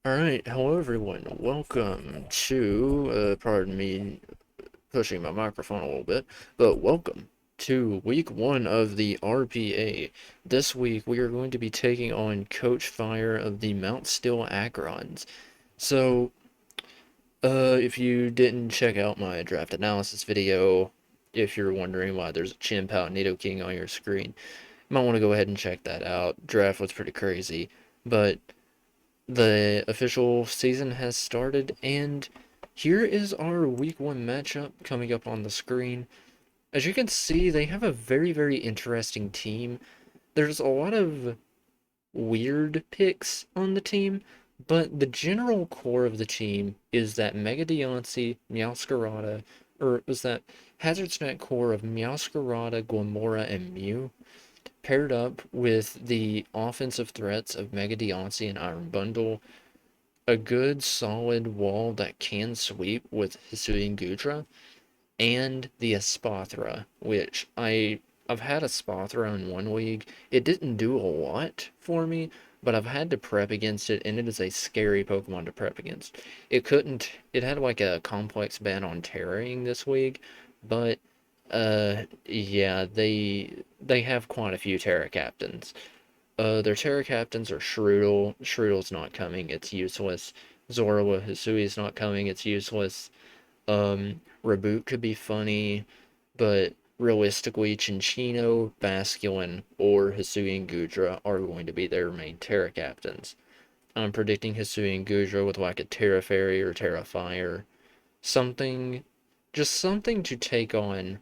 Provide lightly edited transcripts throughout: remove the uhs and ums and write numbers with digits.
Alright, hello everyone. Welcome to, pardon me pushing my microphone a little bit, but welcome to week 1 of the RPA. This week we are going to be taking on Coach Fire of the Mount Still Aggrons. So, if you didn't check out my draft analysis video, if you're wondering why there's a Chimp out Nidoking on your screen, you might want to go ahead and check that out. Draft was pretty crazy, but the official season has started, and here is our week 1 matchup coming up on the screen. As you can see, they have a very, very interesting team. There's a lot of weird picks on the team, but the general core of the team is that Mega Deontay, Meowscarada, or was that Hazard Snack core of Meowscarada, Glimmora, and Mew, paired up with the offensive threats of Mega Deontay and Iron Bundle, a good solid wall that can sweep with Hisuian Gudra, and the Espathra, which I've had Espathra in one league. It didn't do a lot for me, but I've had to prep against it, and it is a scary Pokemon to prep against. It had like a complex ban on terroring this week, but yeah, they have quite a few Terra captains. Their Terra captains are Shroodle. Shroodle's not coming, it's useless. Zorua Hisui's not coming, it's useless. Reboot could be funny, but realistically, Chinchino, Basculin, or Hisuian Gudra are going to be their main Terra captains. I'm predicting Hisuian Gudra with like a Terra Fairy or Terra Fire. Something, just something to take on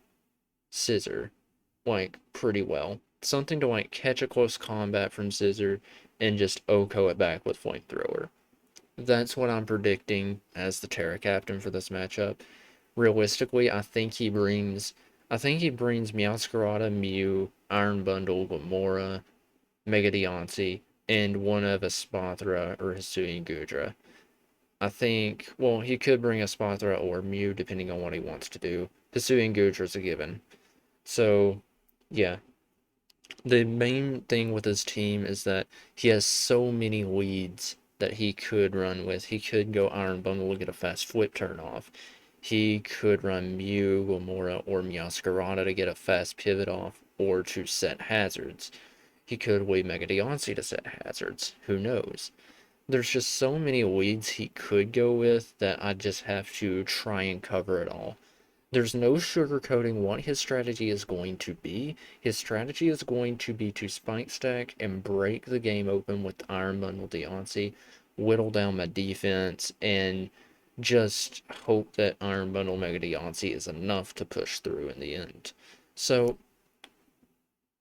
Scissor, like, pretty well. Something to, like, catch a close combat from Scissor and just OHKO it back with Flamethrower. That's what I'm predicting as the Terra Captain for this matchup. Realistically, I think he brings Meowscarada, Mew, Iron Bundle, Glimmora, Mega Deontay, and one of Espathra or Hisuian Gudra. I think, well, he could bring Espathra or Mew depending on what he wants to do. Hisuian Gudra's a given. So, yeah, the main thing with his team is that he has so many leads that he could run with. He could go Iron Bundle to get a fast flip turn off. He could run Mew, Glimmora, or Meowscarada to get a fast pivot off, or to set hazards. He could wait Mega Deontay to set hazards. Who knows? There's just so many leads he could go with that I just have to try and cover it all. There's no sugarcoating what his strategy is going to be. His strategy is going to be to spike stack and break the game open with Iron Bundle Deontay, whittle down my defense, and just hope that Iron Bundle Mega Deontay is enough to push through in the end. So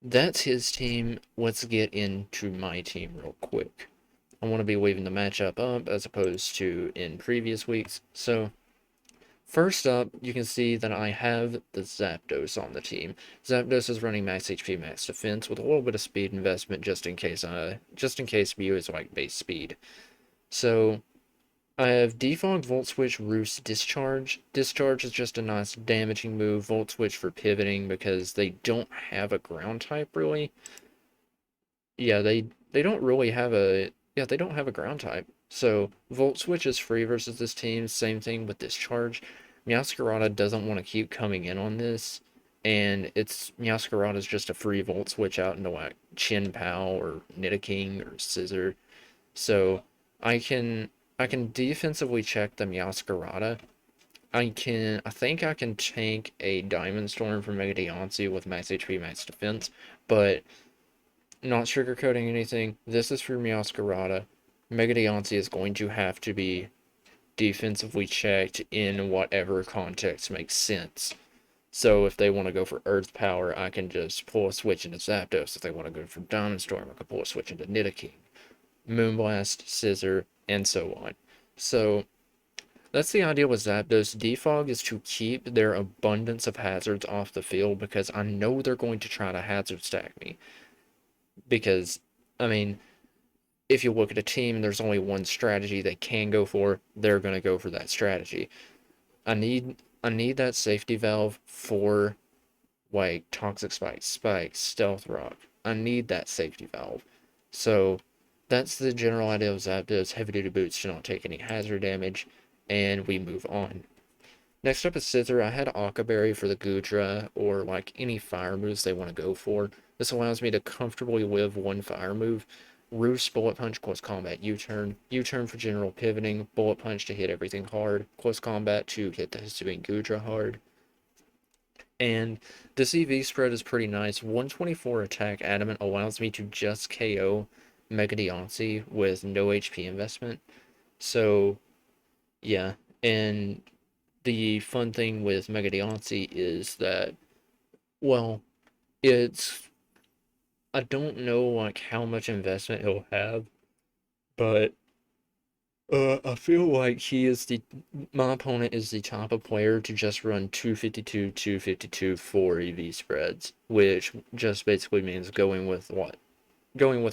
that's his team. Let's get into my team real quick. I want to be leaving the matchup up as opposed to in previous weeks. So first up, you can see that I have the Zapdos on the team. Zapdos is running max HP, max defense with a little bit of speed investment just in case Mew is like base speed. So I have Defog, Volt Switch, Roost, Discharge. Discharge is just a nice damaging move. Volt Switch for pivoting because they don't have a ground type really. Yeah, they don't really have a they don't have a ground type. So Volt Switch is free versus this team. Same thing with Discharge. Meowscarada doesn't want to keep coming in on this, and it's Meowscarada's just a free Volt Switch out into like Chin Pao or Nidoking or Scissor. So I can I can defensively check the Meowscarada. I think I can tank a Diamond Storm from Mega Deontay with max HP, max defense, but not sugarcoating anything. This is for Meowscarada. Mega Deontay is going to have to be defensively checked in whatever context makes sense. So if they want to go for Earth Power, I can just pull a switch into Zapdos. If they want to go for Diamond Storm, I can pull a switch into Nidoking, Moonblast, Scissor, and so on. So that's the idea with Zapdos. Defog is to keep their abundance of hazards off the field because I know they're going to try to hazard stack me. Because, I mean, if you look at a team and there's only one strategy they can go for, they're going to go for that strategy. I need that safety valve for like Toxic Spike, Stealth Rock. I need that safety valve. So that's the general idea of Zapdos. Heavy duty boots do not take any hazard damage, and we move on. Next up is Scissor. I had Akaberry for the Goodra or like any fire moves they want to go for. This allows me to comfortably live one fire move. Roost, Bullet Punch, Close Combat, U-Turn. U-Turn for general pivoting. Bullet Punch to hit everything hard. Close Combat to hit the Hisuian Goodra hard. And this EV spread is pretty nice. 124 attack Adamant allows me to just KO Mega Deontay with no HP investment. So, yeah. And the fun thing with Mega Deontay is that, well, it's I don't know like how much investment he'll have, but I feel like my opponent is the type of player to just run 252, 252, 4 EV spreads, which just basically means going with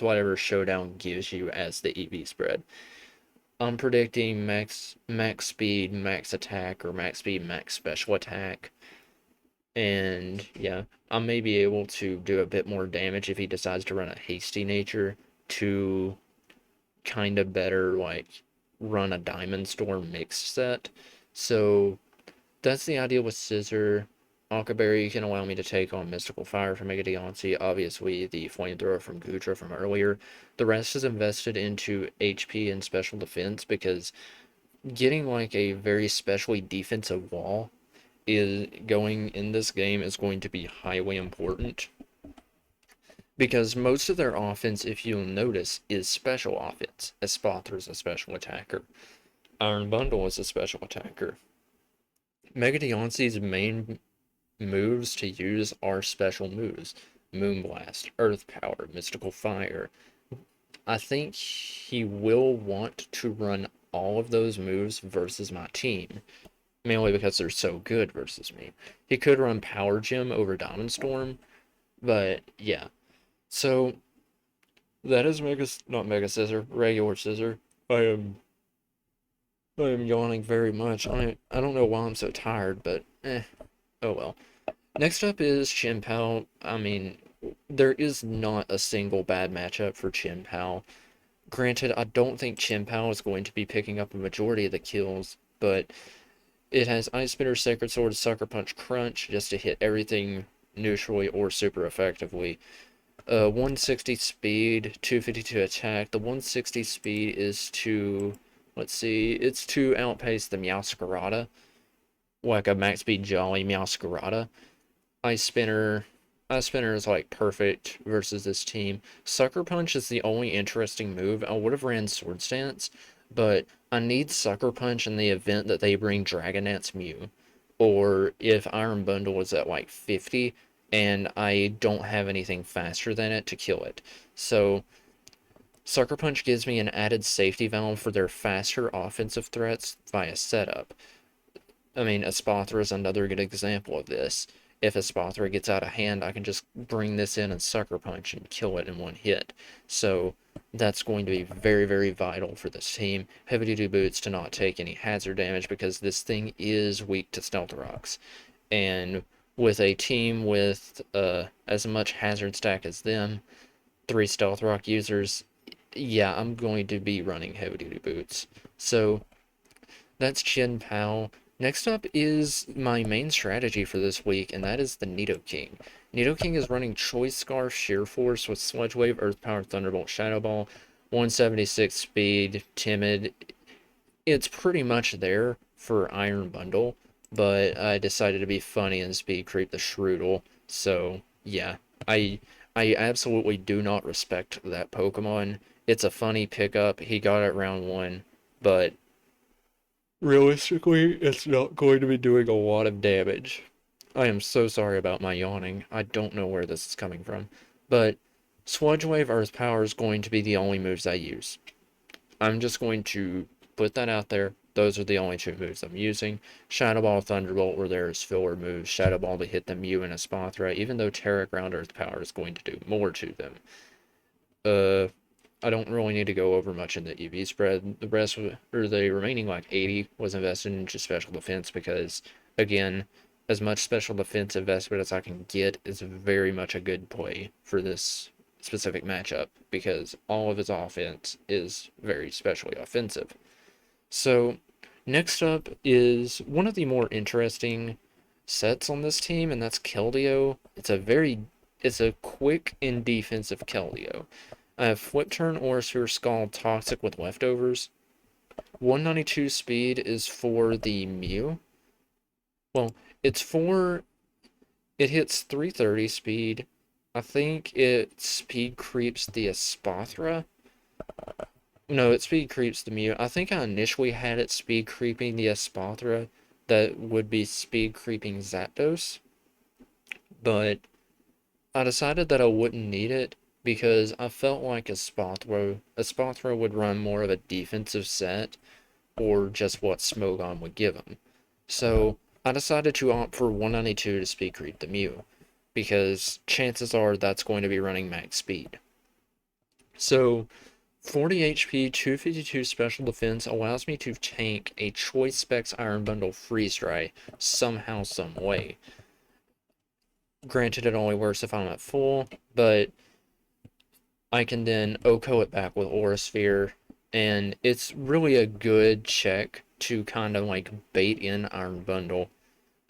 whatever Showdown gives you as the EV spread. I'm predicting max speed, max attack, or max speed, max special attack. And yeah, I may be able to do a bit more damage if he decides to run a hasty nature to kind of better like run a Diamond Storm mixed set. So that's the idea with Scissor. Akaberry can allow me to take on Mystical Fire from Mega Deontay, obviously the Flamethrower from Goodra from earlier. The rest is invested into HP and special defense because getting like a very specially defensive wall is going in this game is going to be highly important because most of their offense, if you'll notice, is special offense. Espather is a special attacker. Iron Bundle is a special attacker. Mega Deontay's main moves to use are special moves. Moonblast, Earth Power, Mystical Fire. I think he will want to run all of those moves versus my team, mainly because they're so good versus me. He could run Power Gem over Diamond Storm, but yeah. So that is not Mega Scissor, regular Scissor. I am yawning very much. I don't know why I'm so tired, but oh well. Next up is Chin Pao. I mean, there is not a single bad matchup for Chin Pao. Granted, I don't think Chin Pao is going to be picking up a majority of the kills, but it has Ice Spinner, Sacred Sword, Sucker Punch, Crunch just to hit everything neutrally or super effectively. 160 speed, 252 attack. The 160 speed is to, let's see, it's to outpace the Meowscarada, like a max speed Jolly Meowscarada. Ice Spinner, Ice Spinner is like perfect versus this team. Sucker Punch is the only interesting move. I would have ran Sword Stance, but I need Sucker Punch in the event that they bring Dragonette's Mew, or if Iron Bundle is at like 50 and I don't have anything faster than it to kill it. So Sucker Punch gives me an added safety valve for their faster offensive threats via setup. I mean, Espathra is another good example of this. If Espathra gets out of hand, I can just bring this in and Sucker Punch and kill it in one hit. So that's going to be very, very vital for this team. Heavy Duty Boots to not take any hazard damage because this thing is weak to Stealth Rocks. And with a team with as much hazard stack as them, 3 Stealth Rock users, yeah, I'm going to be running Heavy Duty Boots. So that's Chin Pao. Next up is my main strategy for this week, and that is the Nidoking. Nidoking is running Choice Scarf, Sheer Force with Sludge Wave, Earth Power, Thunderbolt, Shadow Ball, 176 speed, Timid. It's pretty much there for Iron Bundle, but I decided to be funny and speed creep the Shroodle. So yeah, I absolutely do not respect that Pokemon. It's a funny pickup. He got it round 1, but realistically, it's not going to be doing a lot of damage. I am so sorry about my yawning. I don't know where this is coming from. But Sludge Wave Earth Power is going to be the only moves I use. I'm just going to put that out there. Those are the only 2 moves I'm using. Shadow Ball, Thunderbolt were there as filler moves. Shadow Ball to hit the Mew and Espathra, even though Terra Ground Earth Power is going to do more to them. I don't really need to go over much in the EV spread. The rest, or the remaining like 80, was invested into special defense because, again, as much special defense investment as I can get is very much a good play for this specific matchup because all of his offense is very specially offensive. So, next up is one of the more interesting sets on this team, and that's Keldeo. It's a quick and defensive Keldeo. I have Flip Turn or Sphere Scald Toxic with leftovers. 192 speed is for the Mew. Well, it's for it hits 330 speed. I think it speed creeps the Espathra. No, it speed creeps the Mew. I think I initially had it speed creeping the Espathra that would be speed creeping Zapdos, but I decided that I wouldn't need it because I felt like Espathra would run more of a defensive set or just what Smogon would give him. So I decided to opt for 192 to speed creep the Mew because chances are that's going to be running max speed. So 40 HP, 252 special defense allows me to tank a Choice Specs Iron Bundle Freeze Dry somehow, some way. Granted, it only works if I'm at full, but I can then OHKO it back with Aura Sphere, and it's really a good check to kind of like bait in Iron Bundle,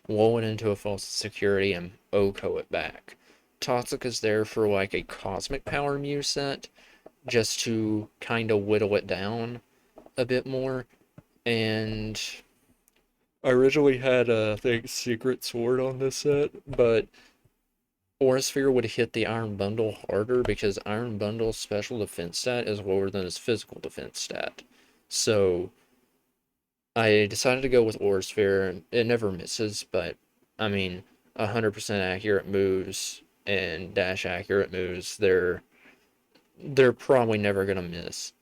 lull it into a false security, and OHKO it back. Toxic is there for like a Cosmic Power Mew set, just to kind of whittle it down a bit more, and I originally had I think Secret Sword on this set, but Aura Sphere would hit the Iron Bundle harder because Iron Bundle's special defense stat is lower than his physical defense stat. So I decided to go with Aura Sphere, and it never misses, but I mean, 100% accurate moves and dash accurate moves, they're probably never gonna miss.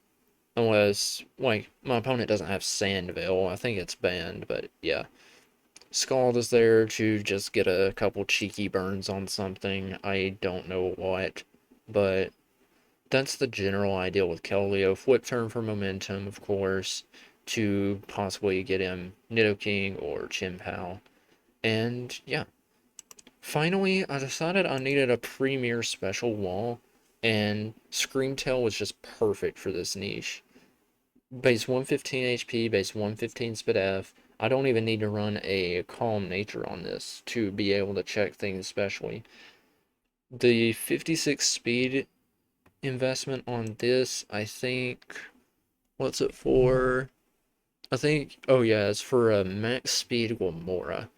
Unless, like, my opponent doesn't have Sand Veil. I think it's banned, but yeah. Scald is there to just get a couple cheeky burns on something. I don't know what, but that's the general idea with Keldeo. Flip turn for momentum, of course, to possibly get him Nidoking or Chien-Pao. And yeah, finally, I decided I needed a premier special wall, and Screamtail was just perfect for this niche. Base 115 HP, base 115 Spit F. I don't even need to run a Calm Nature on this to be able to check things especially. The 56 speed investment on this, I think, what's it for? I think, oh yeah, it's for a max speed Glamora.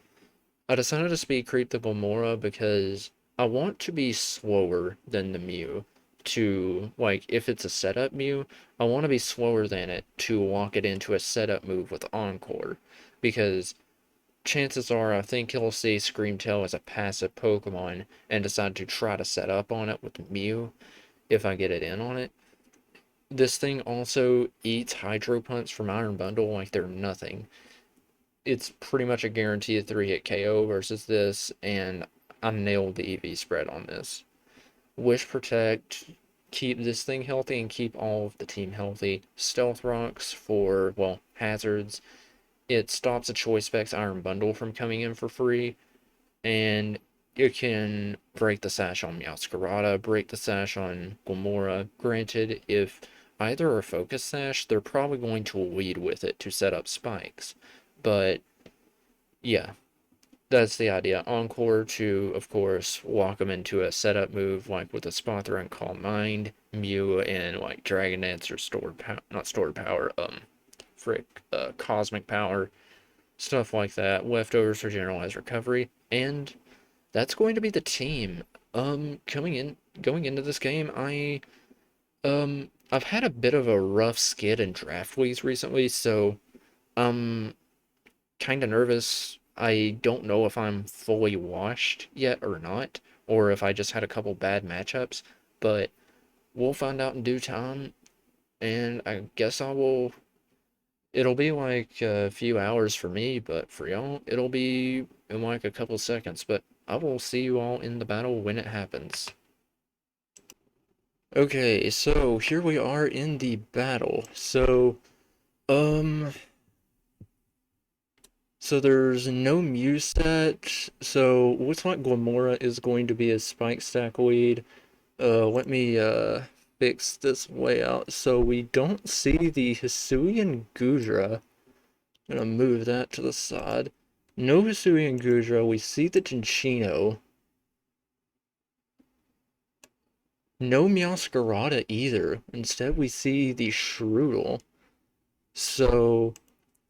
I decided to speed creep the Glamora because I want to be slower than the Mew to, like, if it's a setup Mew, I want to be slower than it to lock it into a setup move with Encore. Because chances are I think he'll see Screamtail as a passive Pokemon and decide to try to set up on it with Mew if I get it in on it. This thing also eats Hydro Punch from Iron Bundle like they're nothing. It's pretty much a guaranteed 3-hit KO versus this, and I nailed the EV spread on this. Wish Protect, keep this thing healthy and keep all of the team healthy. Stealth Rocks for, well, hazards. It stops a Choice Specs Iron Bundle from coming in for free, and you can break the sash on Meowscarada, break the sash on Glamora. Granted, if either are focus sash, they're probably going to lead with it to set up spikes. But yeah, that's the idea. Encore to, of course, walk them into a setup move like with a Spotter and Calm Mind, Mew, and like Dragon Dance or Stored Power, not Stored Power, Cosmic Power, stuff like that. Leftovers for Generalized Recovery, and that's going to be the team. Going into this game, I've had a bit of a rough skid in draft leagues recently, so I'm kind of nervous. I don't know if I'm fully washed yet or not, or if I just had a couple bad matchups, but we'll find out in due time, and I guess I will. It'll be like a few hours for me, but for y'all, it'll be in like a couple seconds, but I will see you all in the battle when it happens. Okay, so here we are in the battle. Um, so there's no Mew set, so looks like Glamora is going to be a Spike Stack lead. Let me fix this layout so we don't see the Hisuian Gudra. I'm gonna move that to the side. No Hisuian Gudra, we see the Cinccino. No Meowscarada either. Instead, we see the Shroodle. So,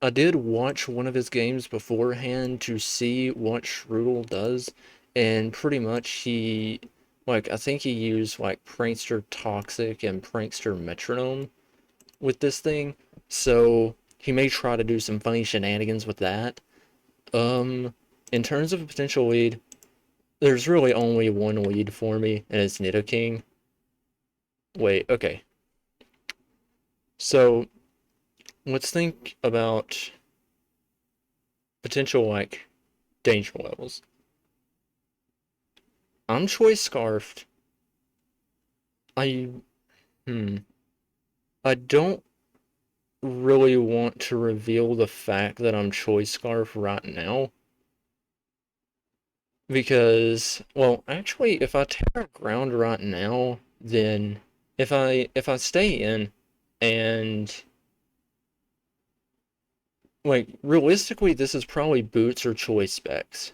I did watch one of his games beforehand to see what Shroodle does, and pretty much I think he used, like, Prankster Toxic and Prankster Metronome with this thing, so he may try to do some funny shenanigans with that. In terms of a potential lead, there's really only one lead for me, and it's Nidoking. Wait, okay. So, let's think about potential, like, danger levels. I'm Choice Scarfed. I, hmm. I don't really want to reveal the fact that I'm Choice Scarf right now. Because, well, actually, if I tear ground right now, then if I stay in and like realistically, this is probably boots or choice specs.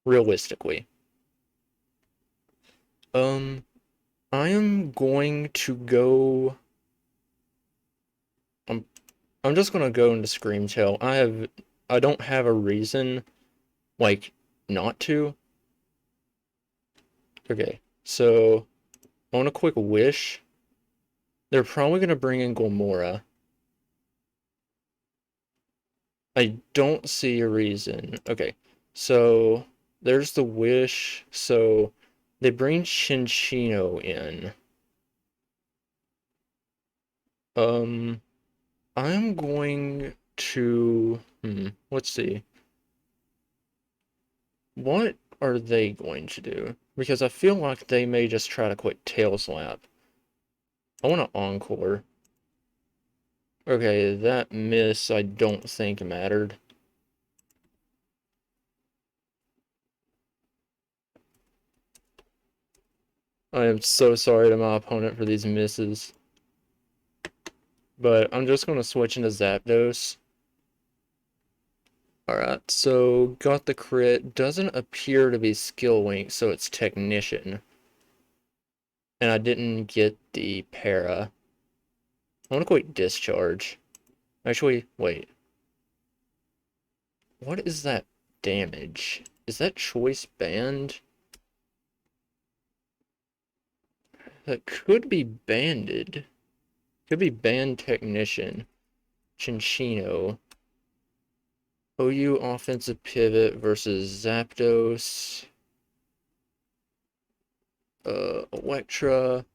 Realistically. Um, I am going to go. I'm I'm just gonna go into Screamtail. I don't have a reason like not to. Okay, so on a quick wish, they're probably gonna bring in Gomora. I don't see a reason. Okay, so there's the wish. So they bring Cinccino in. Um, I'm going to. Let's see. What are they going to do? Because I feel like they may just try to quit Tail Slap. I want to Encore. Okay, that miss I don't think mattered. I am so sorry to my opponent for these misses. But I'm just going to switch into Zapdos. Alright, so got the crit. Doesn't appear to be Skill Link, so it's Technician. And I didn't get the Para. I want to quit Discharge. Actually, wait. What is that damage? Is that Choice Band? That could be Banded. Could be Band Technician. Cinccino. OU Offensive Pivot versus Zapdos. Electra.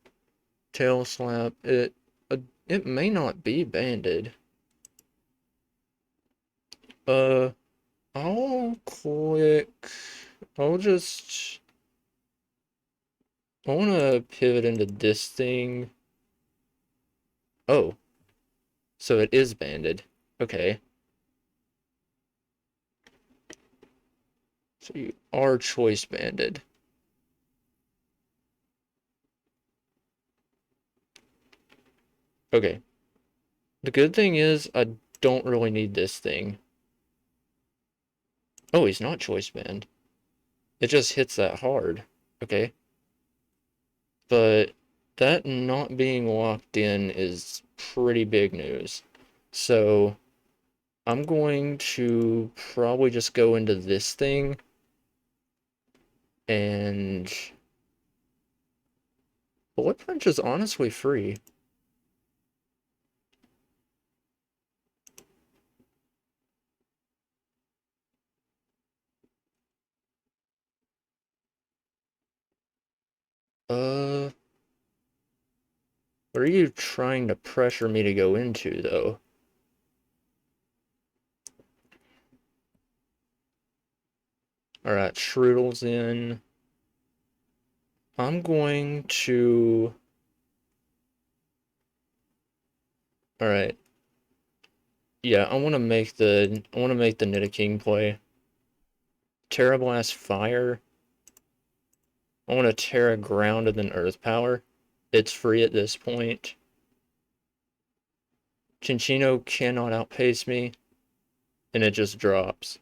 Tail Slap. It may not be banded. Uh, I'll click. I'll just. I want to pivot into this thing. Oh, so it is banded. Okay. So you are choice banded. Okay. The good thing is I don't really need this thing. Oh, he's not choice banned. It just hits that hard. Okay. But that not being locked in is pretty big news. So I'm going to probably just go into this thing and Bullet Punch is honestly free. What are you trying to pressure me to go into, though? Alright, Shroodle's in. I'm going to... Alright. Yeah, I want to make the Nidoking play. Terra Blast Fire. I want to Terra Ground and then Earth Power. It's free at this point. Chinchino cannot outpace me, and it just drops.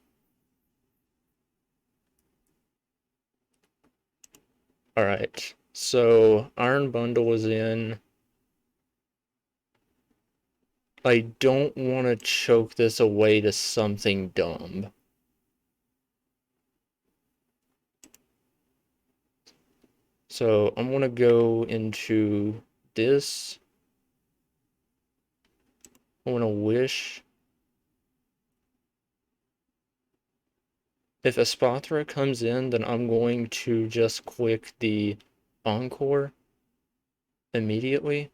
Alright, so Iron Bundle is in. I don't want to choke this away to something dumb. So I'm going to go into this. I want to wish. If Espathra comes in, then I'm going to just quick the Encore immediately.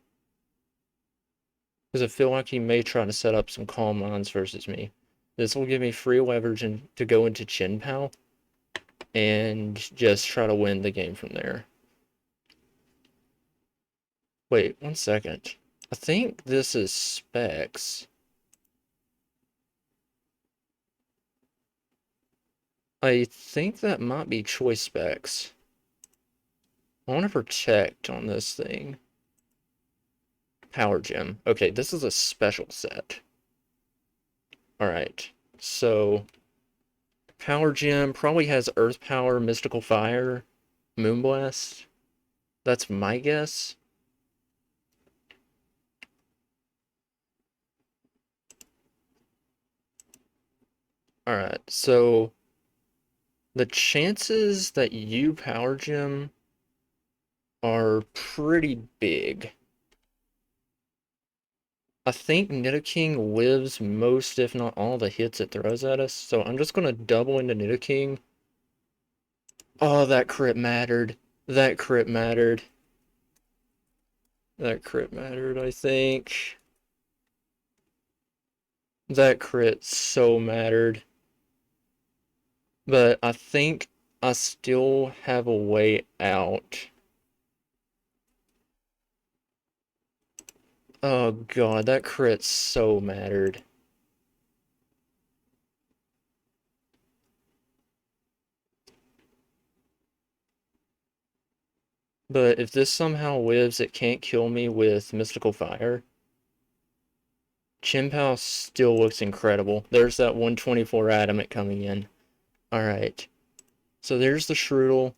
Because I feel like he may try to set up some Calm Minds versus me. This will give me free leverage to go into Chin Pao and just try to win the game from there. Wait, 1 second. I think this is Specs. I think that might be Choice Specs. I want to protect on this thing. Power Gem. Okay, this is a special set. Alright, so Power Gem probably has Earth Power, Mystical Fire, Moonblast. That's my guess. Alright, so the chances that you Power Gem are pretty big. I think Nidoking lives most, if not all, the hits it throws at us, so I'm just going to double into Nidoking. Oh, that crit mattered. That crit mattered. That crit mattered, I think. That crit so mattered. But I think I still have a way out. Oh god, that crit so mattered. But if this somehow lives, it can't kill me with Mystical Fire. Chien-Pao still looks incredible. There's that 124 adamant coming in. Alright. So there's the Shroodle.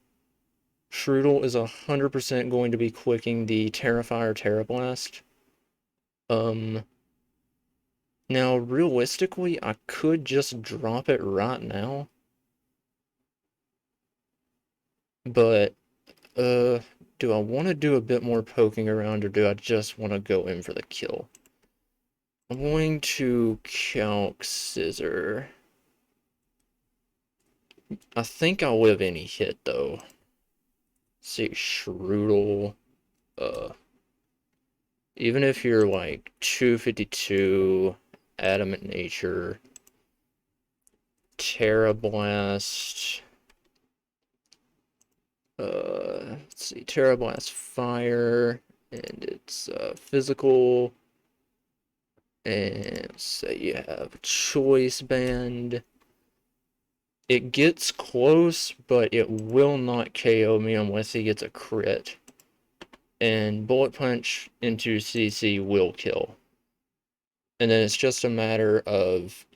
Shroodle is 100% going to be quicking the Terrafire Terra Blast. Now, realistically, I could just drop it right now. But, do I want to do a bit more poking around, or do I just want to go in for the kill? I'm going to Calc Scissor. I think I'll live any hit, though. Let's see, Shroodle. Even if you're like 252, Adamant Nature, Terra Blast. Let's see, Terra Blast Fire, and it's physical. And say you have Choice Band. It gets close, but it will not KO me unless he gets a crit. And Bullet Punch into CC will kill. And then it's just a matter of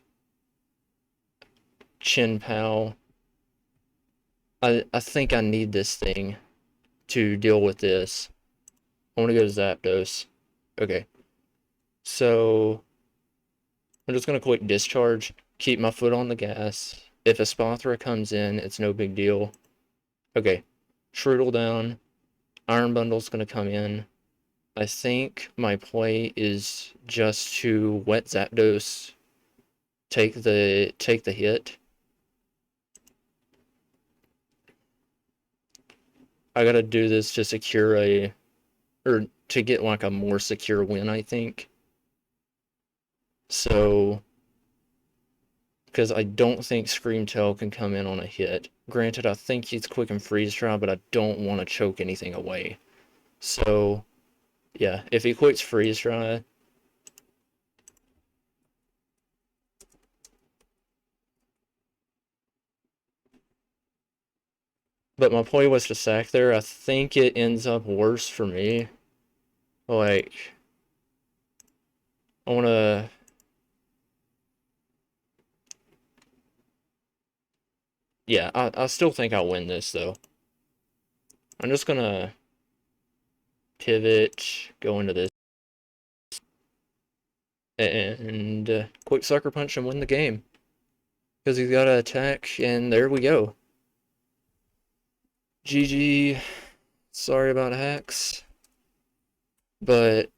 Chien-Pao. I think I need this thing to deal with this. I want to go to Zapdos. Okay. So, I'm just going to quick discharge, keep my foot on the gas. If Espathra comes in, it's no big deal. Okay. Shroodle down. Iron Bundle's going to come in. I think my play is just to wet Zapdos, take the hit. I gotta do this to secure or to get like a more secure win, I think. So, because I don't think Screamtail can come in on a hit. Granted, I think he's quick and freeze dry, but I don't want to choke anything away. So, yeah, if he quits freeze dry, but my play was to sack there. I think it ends up worse for me. Like, I want to... Yeah, I still think I'll win this, though. I'm just gonna pivot, go into this, and quick sucker punch and win the game. Because he's got to attack, and there we go. GG. Sorry about hacks. But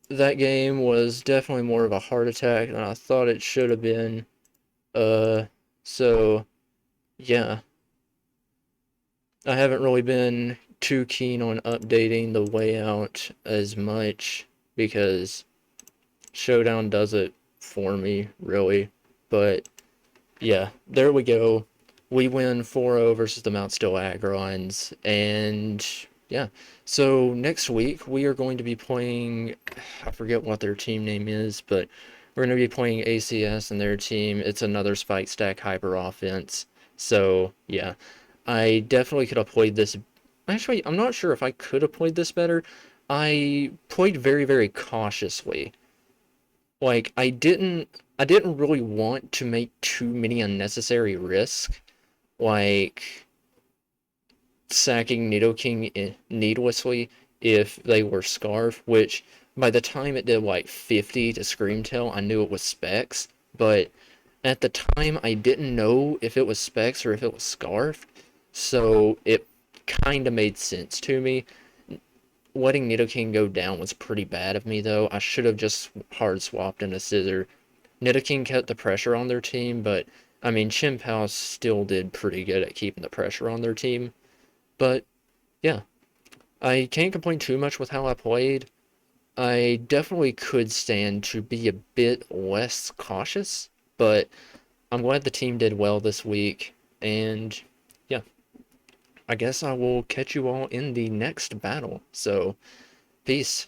that game was definitely more of a heart attack than I thought it should have been. So, yeah. I haven't really been too keen on updating the layout as much because Showdown does it for me, really. But yeah, there we go. We win 4-0 versus the Mount Still Aggrons, and yeah. So next week we are going to be playing, I forget what their team name is, but we're going to be playing ACS and their team. It's another spike stack hyper offense. So yeah, I definitely could have played this. Actually, I'm not sure if I could have played this better. I played very, very cautiously. Like I didn't really want to make too many unnecessary risks, like sacking Nidoking needlessly if they were Scarf, which by the time it did like 50 to Screamtail, I knew it was Specs, but at the time I didn't know if it was Specs or if it was Scarf, so it kind of made sense to me. Letting Nidoking go down was pretty bad of me, though. I should have just hard swapped into Scissor. Nidoking kept the pressure on their team, but I mean, Chien-Pao still did pretty good at keeping the pressure on their team. But yeah, I can't complain too much with how I played. I definitely could stand to be a bit less cautious, but I'm glad the team did well this week. And yeah, I guess I will catch you all in the next battle. So, peace.